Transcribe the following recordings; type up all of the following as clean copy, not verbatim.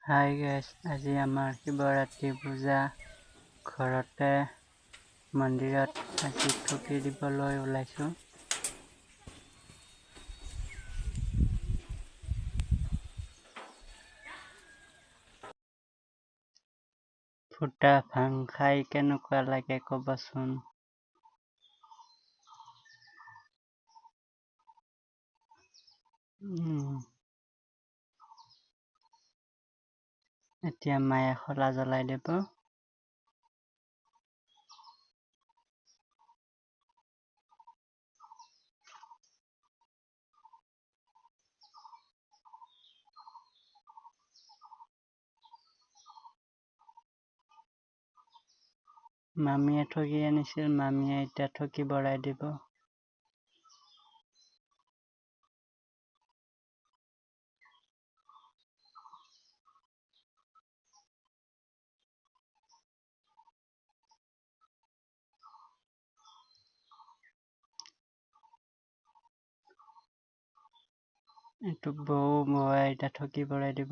Hi guys, আজি আমাৰ শিৱৰাত্ৰি পূজা। ঘৰতে মন্দিৰত আজি ঠগি দিবলৈ ওলাইছোঁ। ফুটা ভাং খাই কেনেকুৱা লাগে ক'বচোন। এতিয়া মায়ে শলা জ্বলাই দিব। মামীয়ে ঠগি আনিছিল, মামীয়ে এতিয়া ঠগি বঢ়াই দিব। এইটো বৌ এতিয়া ঠগি বঢ়াই দিব।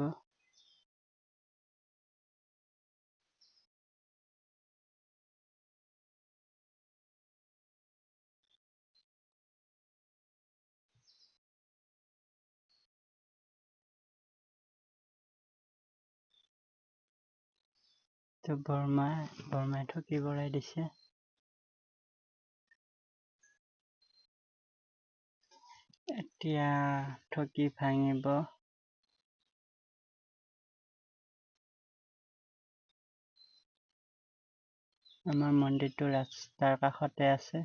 বৰমাই ঠগি বঢ়াই দিছে। এতিয়া ঠগি ভাঙিব। আমাৰ মন্দিৰটো ৰাস্তাৰ কাষতে আছে।